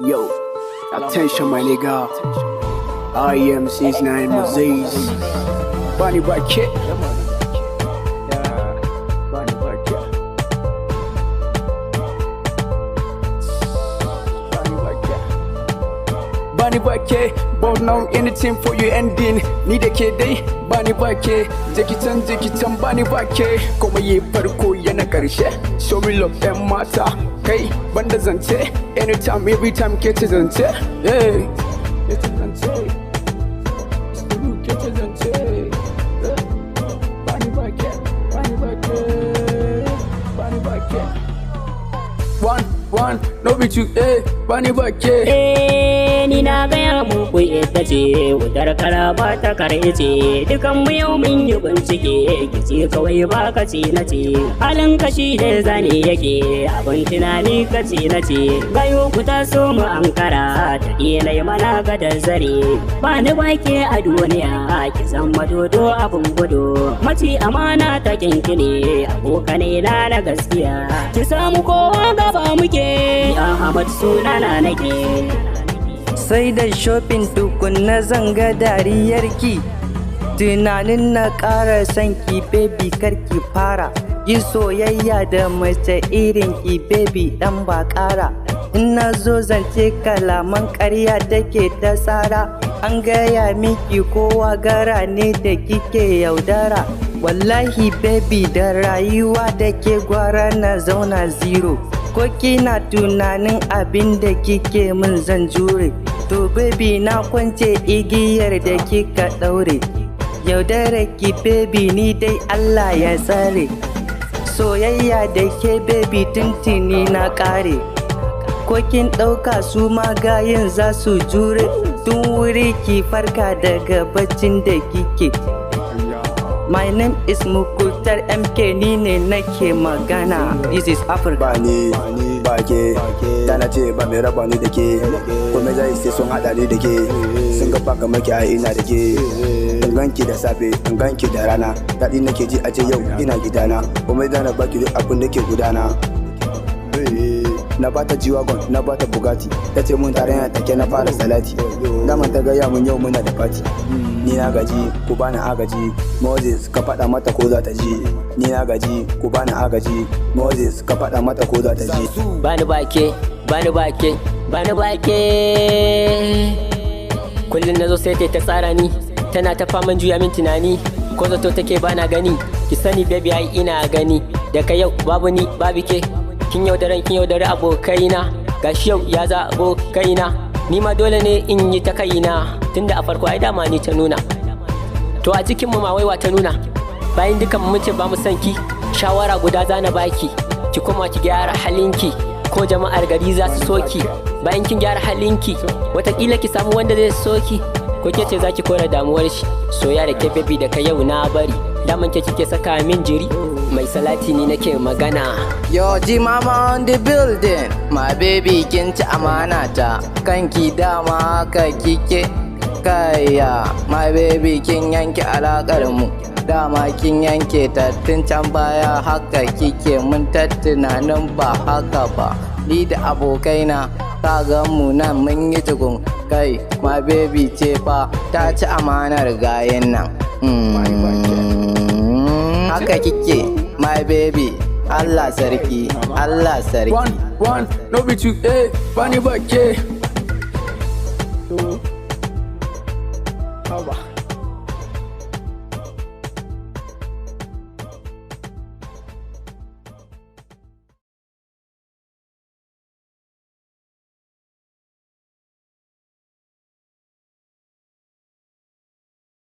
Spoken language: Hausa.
Yo, attention my nigga. I am 69 Moses. Bunny Bucket. Bunny Bucket, but now anything for you ending. Need a kid day, Bunny Bucket. Jackie Chan, Bunny Bucket. Kuma yi farko yana karshe. Show me love and matter. Kai, banda zance. Anytime, every time, ke ce zance. Hey, ke ce zance. Ke ce zance. Bunny Bucket, Bunny Bucket, Bunny Bucket. One, no be two, Bunny Bucket. Ni na gaya muku ita ce wutar kara ba ta kare ce, dukan mu yau mun yi bincike, kici kawai ba ka ce na ce, halin kashi da zane yake, abin tunani ka ce na ce, gayo ku ta so mu ankara, ta ƙila mana ga da zare, ba ni bake a duniya, ki zama dodo abin gudu, mace amana ta kinkine, abokane na gaskiya, ki samu kowa gaba muke, Ahmad sunana nake. Sai da shopping tukunna zanga dariyarki, tunanin na ƙara son ki baby karki fara, yi soyayya da mace irin ki baby dan ba ƙara, in na zo zance kalaman ƙarya take ta tsara, an gaya miki kowa gara ne da kike yaudara, wallahi baby da rayuwa da ke gwara na zauna zero, ko kina tunanin abin da kike min zan jure. To baby na kwance igiyar da kika ɗaure, yaudara ki baby ni dai Allah ya tsare, soyayya da ke baby tuntuni na ƙare, ko kin ɗauka su magayin za su jure, tun wuri ki farka daga baccin da kike. My name is Mukutar MK, ni ne nake magana. This is Africa. Bani bake, dana ce ba mai raba ni da ke, kuma zai sai sun hada ni da ke, sun ga baka maki a ina da ke. In ganki da safe, in ganki da rana, daɗi nake ji a ce yau ina gidana, kuma dana baki duk abin da ke gudana. Na bata G-Wagon, na bata Bugatti, ta ce mun tarayya take na fara salati, daman ta gaya mun yau muna da fati. Ni na gaji, ku bani agaji, Moses ka faɗa mata ko za ta ji. Ni na gaji, ku bani agaji, Moses ka faɗa mata ko za ta ji. Bani bake, bani bake, bani bake. Kullum na zo sai ta tsara ni, tana ta faman juya min tunani, ko zato take bana gani, ki sani baby ai ina gani, daga yau babu ni babu ke, kin yaudare abokaina, gashi yau ya za abokaina, ni ma dole ne in yi ta kaina, tunda a farko ai dama ni ta nuna, to a cikin mu ma waiwa ta nuna, bayan dukan mun ce ba mu san ki, shawara guda zana baki, ki koma ki gyara halinki, ko jama'ar gari za su soki, bayan kin gyara halinki, watakila ki samu wanda zai soki, ko ke ce zaki kora damuwar shi, soya da ke baby daga yau na bari, daman ke kike saka min jiri, mai salati ni nake magana. Yo G mama on the building, my baby kin ci amana ta, kanki dama haka kike kaya, my baby kin yanke alakar mu, dama kin yanke ta tun can baya, haka kike mun tunanin ba haka ba, ni da abokaina ka ga mu nan mun yi tukun, kai my baby ce fa ta ci amanar gayen nan. Haka kike my baby, Allah sarki, Allah sarki. One, no be two, Bunny Bucket. Two,